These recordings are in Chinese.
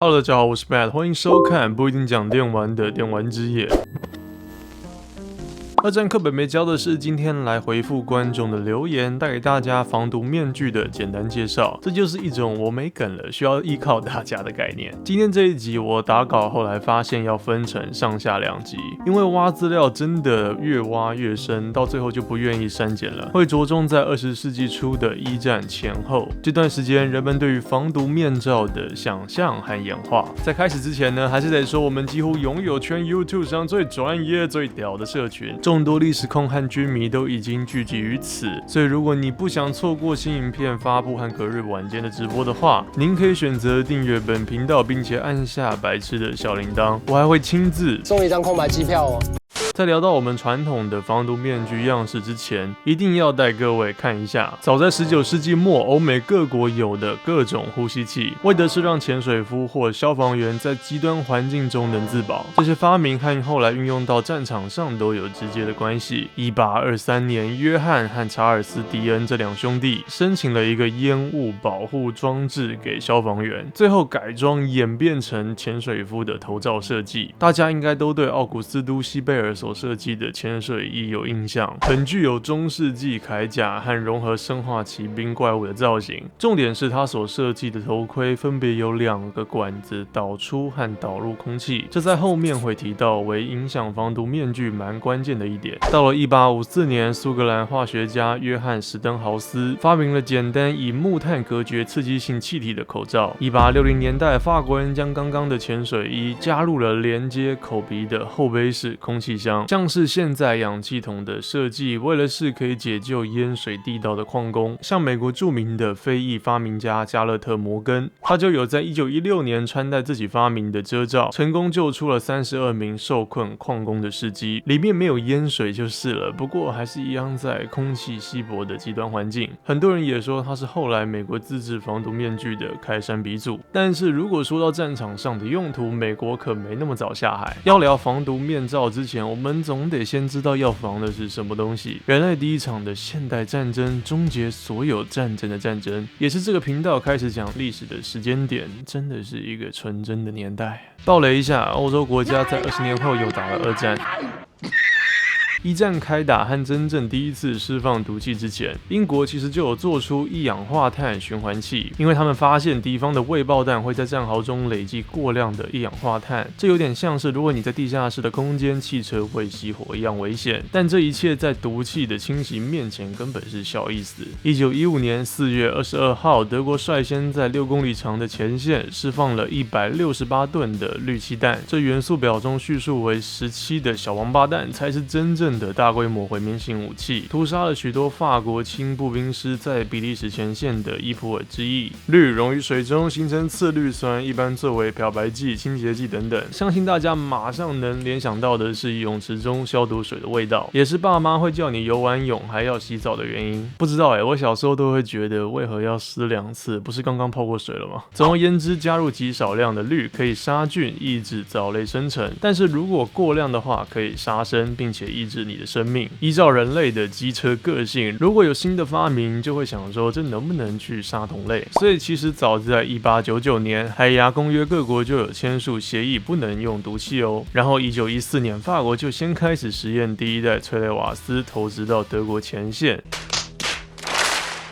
Hello，大家好，我是 Matt， 欢迎收看不一定讲电玩的电玩之夜。二战课本没教的是，今天来回复观众的留言，带给大家防毒面具的简单介绍。这就是一种我没梗了，需要依靠大家的概念。今天这一集我打稿后来发现要分成上下两集，因为挖资料真的越挖越深，到最后就不愿意删减了，会着重在20世纪初的一战前后这段时间人们对于防毒面罩的想象和演化。在开始之前呢，还是得说我们几乎拥有全 YouTube 上最专业、最屌的社群。众多历史控和军迷都已经聚集于此，所以如果你不想错过新影片发布和隔日晚间的直播的话，您可以选择订阅本频道，并且按下白痴的小铃铛，我还会亲自送一张空白机票哦。在聊到我们传统的防毒面具样式之前，一定要带各位看一下，早在19世纪末，欧美各国有的各种呼吸器，为的是让潜水夫或消防员在极端环境中能自保。这些发明和后来运用到战场上都有直接的关系。1823年，约翰和查尔斯·迪恩这两兄弟申请了一个烟雾保护装置给消防员，最后改装演变成潜水夫的头罩设计。大家应该都对奥古斯都·西贝尔所设计的潜水衣有印象，很具有中世纪铠甲和融合生化骑兵怪物的造型。重点是他所设计的头盔分别有2个管子导出和导入空气，这在后面会提到为影响防毒面具蛮关键的一点。到了1854年，苏格兰化学家约翰·史登豪斯发明了简单以木炭隔绝刺激性气体的口罩。1860年代，法国人将刚刚的潜水衣加入了连接口鼻的后背式空气箱，像是现在氧气筒的设计，为了是可以解救淹水地道的矿工。像美国著名的非裔发明家加勒特·摩根，他就有在1916年穿戴自己发明的遮罩，成功救出了32名受困矿工的事迹。里面没有淹水就是了，不过还是一样在空气稀薄的极端环境。很多人也说他是后来美国自制防毒面具的开山鼻祖。但是如果说到战场上的用途，美国可没那么早下海。要聊防毒面罩之前，我们总得先知道要防的是什么东西。人类第一场的现代战争，终结所有战争的战争，也是这个频道开始讲历史的时间点，真的是一个纯真的年代。爆雷一下，欧洲国家在20年后又打了2战。一战开打和真正第一次释放毒气之前，英国其实就有做出一氧化碳循环器，因为他们发现敌方的未爆弹会在战壕中累积过量的一氧化碳，这有点像是如果你在地下室的空间汽车会熄火一样危险。但这一切在毒气的侵袭面前根本是小意思。1915年4月22号，德国率先在6公里长的前线释放了168吨的氯气弹，这元素表中叙述为17的小王八蛋才是真正的大规模毁灭性武器，屠杀了许多法国轻步兵师在比利时前线的伊普尔之役。氯溶于水中形成次氯酸，一般作为漂白剂、清洁剂等等。相信大家马上能联想到的是泳池中消毒水的味道，也是爸妈会叫你游完泳还要洗澡的原因。不知道我小时候都会觉得为何要湿2次，不是刚刚泡过水了吗？总而言之，加入极少量的氯可以杀菌，抑制藻类生成，但是如果过量的话，可以杀生，并且抑制你的生命。依照人类的机车个性，如果有新的发明，就会想说这能不能去杀同类。所以其实早在1899年，海牙公约各国就有签署协议，不能用毒气哦。然后1914年，法国就先开始实验第一代催泪瓦斯，投掷到德国前线。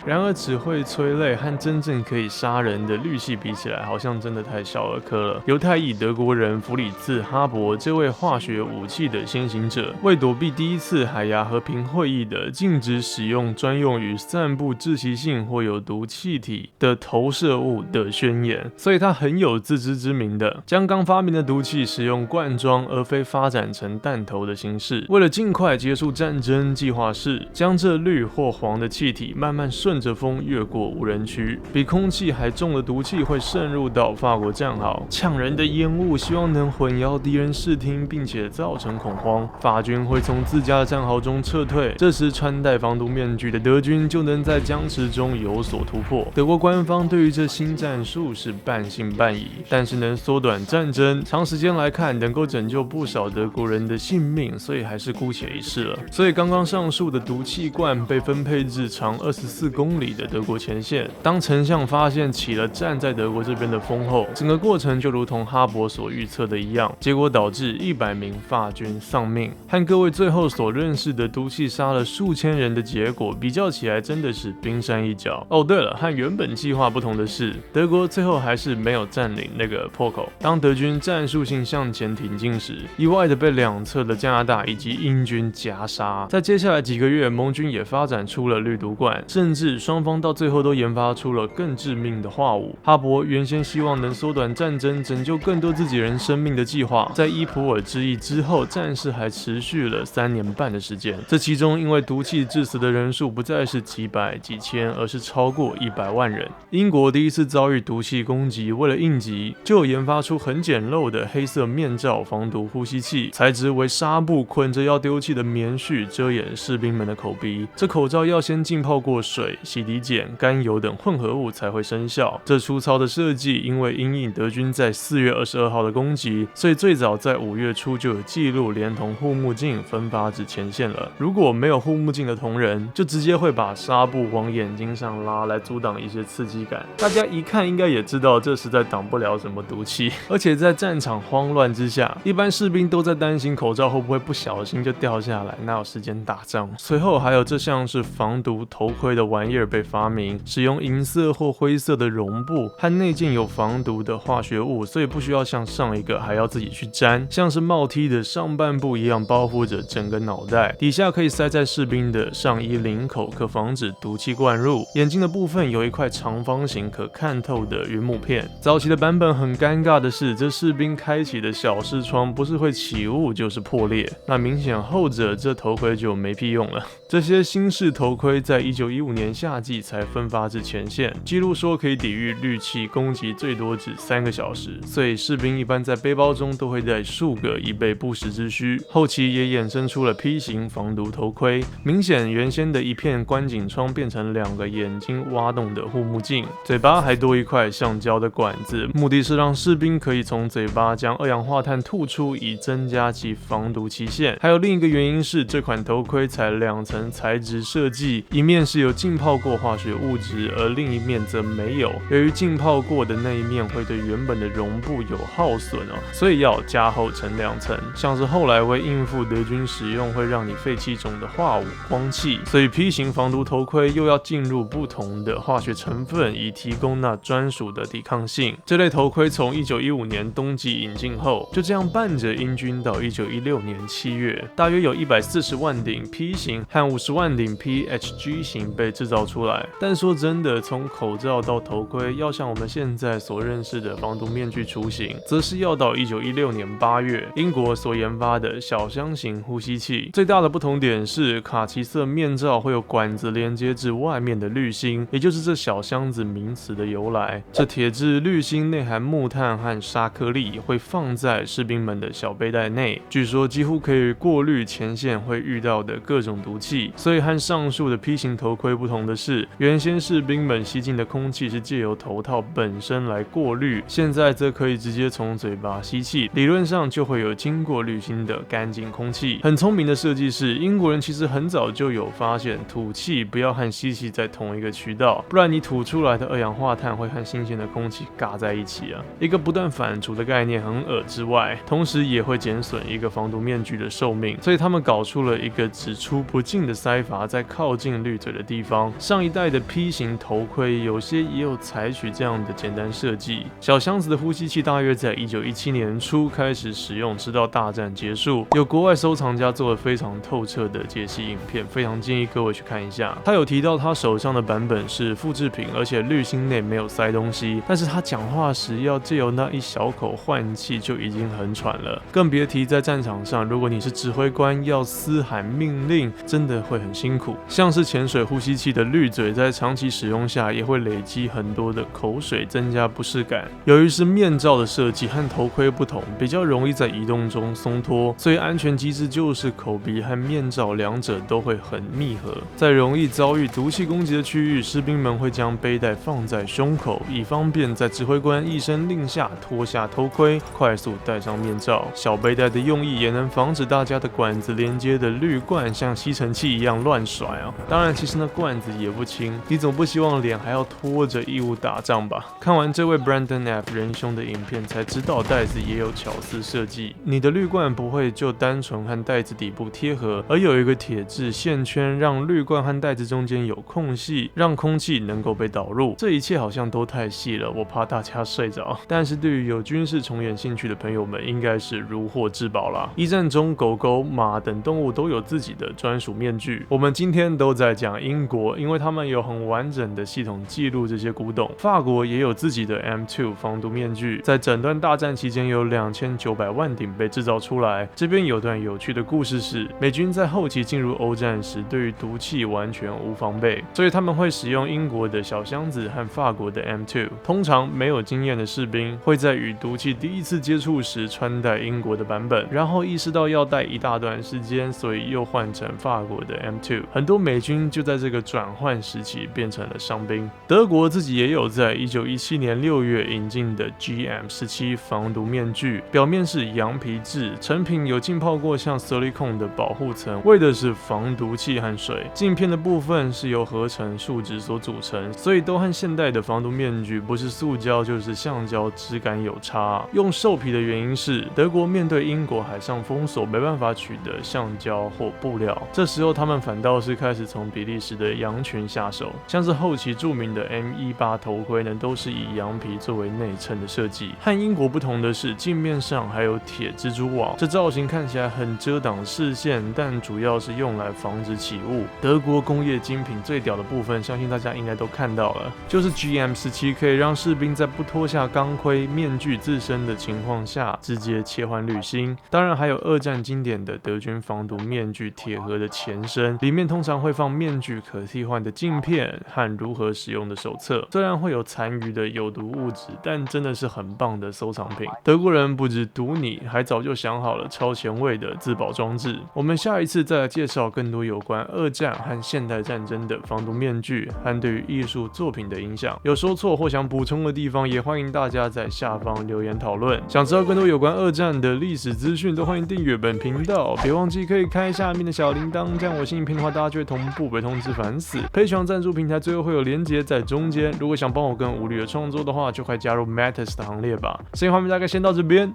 然而，只会催泪和真正可以杀人的氯气比起来，好像真的太小儿科了。犹太裔德国人弗里茨·哈伯这位化学武器的先行者，为躲避第一次海牙和平会议的禁止使用专用于散布窒息性或有毒气体的投射物的宣言，所以他很有自知之明的将刚发明的毒气使用罐装而非发展成弹头的形式。为了尽快结束战争，计划是将这绿或黄的气体慢慢顺着风越过无人区，比空气还重的毒气会渗入到法国战壕，呛人的烟雾希望能混淆敌人视听，并且造成恐慌。法军会从自家的战壕中撤退，这时穿戴防毒面具的德军就能在僵持中有所突破。德国官方对于这新战术是半信半疑，但是能缩短战争，长时间来看能够拯救不少德国人的性命，所以还是姑且一试了。所以刚刚上述的毒气罐被分配至长24公公里的德国前线。当丞相发现起了站在德国这边的风后，整个过程就如同哈勃所预测的一样，结果导致100名法军丧命。和各位最后所认识的毒气杀了数千人的结果比较起来，真的是冰山一角。哦，对了，和原本计划不同的是，德国最后还是没有占领那个破口。当德军战术性向前挺进时，意外的被两侧的加拿大以及英军夹杀。在接下来几个月，盟军也发展出了绿毒罐，甚至双方到最后都研发出了更致命的化武。哈勃原先希望能缩短战争、拯救更多自己人生命的计划，在伊普尔之役之后，战事还持续了3年半的时间。这其中，因为毒气致死的人数不再是几百、几千，而是超过100万人。英国第一次遭遇毒气攻击，为了应急，就有研发出很简陋的黑色面罩防毒呼吸器，材质为纱布捆着要丢弃的棉絮，遮掩士兵们的口鼻。这口罩要先浸泡过水、洗涤碱、甘油等混合物才会生效。这粗糙的设计，因为因应德军在4月22号的攻击，所以最早在5月初就有记录，连同护目镜分发至前线了。如果没有护目镜的同仁，就直接会把纱布往眼睛上拉，来阻挡一些刺激感。大家一看应该也知道，这实在挡不了什么毒气。而且在战场慌乱之下，一般士兵都在担心口罩会不会不小心就掉下来，哪有时间打仗？随后还有这像是防毒头盔的玩意儿被发明，使用银色或灰色的绒布和内件有防毒的化学物，所以不需要像上一个还要自己去粘，像是帽 T 的上半部一样包覆着整个脑袋，底下可以塞在士兵的上衣领口，可防止毒气灌入。眼睛的部分有一块长方形可看透的云母片。早期的版本很尴尬的是，这士兵开启的小视窗不是会起雾就是破裂，那明显后者这头盔就没屁用了。这些新式头盔在1915年夏季才分发至前线，记录说可以抵御氯气攻击最多只3个小时，所以士兵一般在背包中都会带数个以备不时之需。后期也衍生出了 P 型防毒头盔，明显原先的一片观景窗变成2个眼睛挖洞的护目镜，嘴巴还多一块橡胶的管子，目的是让士兵可以从嘴巴将二氧化碳吐出，以增加其防毒期限。还有另一个原因是，这款头盔采2层材质设计，一面是有浸泡过化学物质，而另一面则没有。由于浸泡过的那一面会对原本的绒布有耗损所以要加厚成2层，像是后来为应付德军使用会让你肺气肿的化武光气，所以 P 型防毒头盔又要进入不同的化学成分，以提供那专属的抵抗性。这类头盔从1915年冬季引进后，就这样伴着英军到1916年7月，大约有140万顶 P 型和50万顶 PHG 型被制造出来。但说真的，从口罩到头盔，要像我们现在所认识的防毒面具雏形，则是要到1916年8月，英国所研发的小箱型呼吸器。最大的不同点是，卡其色面罩会有管子连接至外面的滤芯，也就是这小箱子名词的由来。这铁质滤芯内含木炭和沙颗粒，会放在士兵们的小背带内，据说几乎可以过滤前线会遇到的各种毒气。所以和上述的 P 型头盔不同的是，原先士兵们吸进的空气是借由头套本身来过滤，现在则可以直接从嘴巴吸气，理论上就会有经过滤芯的干净空气。很聪明的设计是，英国人其实很早就有发现，吐气不要和吸气在同一个渠道，不然你吐出来的二氧化碳会和新鲜的空气尬在一起一个不断反刍的概念很恶之外，同时也会减损一个防毒面具的寿命，所以他们搞出了一个只出不进的塞阀，在靠近滤嘴的地方。上一代的 P 型头盔有些也有采取这样的简单设计。小箱子的呼吸器大约在1917年初开始使用，直到大战结束。有国外收藏家做了非常透彻的解析影片，非常建议各位去看一下。他有提到他手上的版本是复制品，而且滤芯内没有塞东西，但是他讲话时要借由那一小口换气就已经很喘了，更别提在战场上，如果你是指挥官要嘶喊命令，真的会很辛苦。像是潜水呼吸器的滤嘴，在长期使用下也会累积很多的口水，增加不适感。由于是面罩的设计和头盔不同，比较容易在移动中松脱，所以安全机制就是口鼻和面罩两者都会很密合。在容易遭遇毒气攻击的区域，士兵们会将背带放在胸口，以方便在指挥官一声令下脱下头盔，快速戴上面罩。小背带的用意也能防止大家的管子连接的滤罐像吸尘器器一样乱甩啊。当然，其实那罐子也不轻，你总不希望脸还要拖着义务打仗吧？看完这位 Brandon F 仁兄的影片，才知道袋子也有巧思设计。你的滤罐不会就单纯和袋子底部贴合，而有一个铁质线圈，让滤罐和袋子中间有空隙，让空气能够被导入。这一切好像都太细了，我怕大家睡着。但是对于有军事重演兴趣的朋友们，应该是如获至宝啦。一战中，狗狗、马等动物都有自己的专属面具。我们今天都在讲英国，因为他们有很完整的系统记录这些古董。法国也有自己的 M2 防毒面具，在整段大战期间有2900万顶被制造出来。这边有段有趣的故事是，美军在后期进入欧战时，对于毒气完全无防备，所以他们会使用英国的小箱子和法国的 M2。通常没有经验的士兵会在与毒气第一次接触时穿戴英国的版本，然后意识到要戴一大段时间，所以又换成法国的 M2。很多美军就在这个转换时期变成了伤兵。德国自己也有在1917年6月引进的 GM17 防毒面具，表面是羊皮质，成品有浸泡过像 silicone 的保护层，为的是防毒气和水。镜片的部分是由合成树脂所组成，所以都和现代的防毒面具不是塑胶就是橡胶，质感有差。用兽皮的原因是，德国面对英国海上封锁，没办法取得橡胶或布料，这时候他们反倒是开始从比利时的羊群下手，像是后期著名的 M18 头盔呢，都是以羊皮作为内衬的设计。和英国不同的是，镜面上还有铁蜘蛛网，这造型看起来很遮挡视线，但主要是用来防止起雾。德国工业精品最屌的部分，相信大家应该都看到了，就是 GM17 可以让士兵在不脱下钢盔、面具自身的情况下，直接切换滤芯。当然还有二战经典的德军防毒面具铁盒的前身，里面通常会放面具可替换的镜片和如何使用的手册。虽然会有残余的有毒物质，但真的是很棒的收藏品。德国人不止毒你，还早就想好了超前卫的自保装置。我们下一次再来介绍更多有关二战和现代战争的防毒面具和对于艺术作品的影响。有说错或想补充的地方，也欢迎大家在下方留言讨论。想知道更多有关二战的历史资讯，都欢迎订阅本频道。别忘记可以开下面的小铃铛，这样我新影片的话，大家就会同步被通知。烦死！Patreon 赞助平台最后会有连结在中间。如果想帮我更无理的创作的话，就快加入 Matters 的行列吧。声音画面大概先到这边，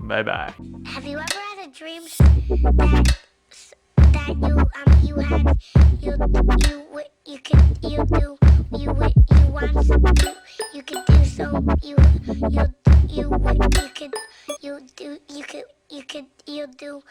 拜拜。Have you ever had a dream that you had you want to you could do so you do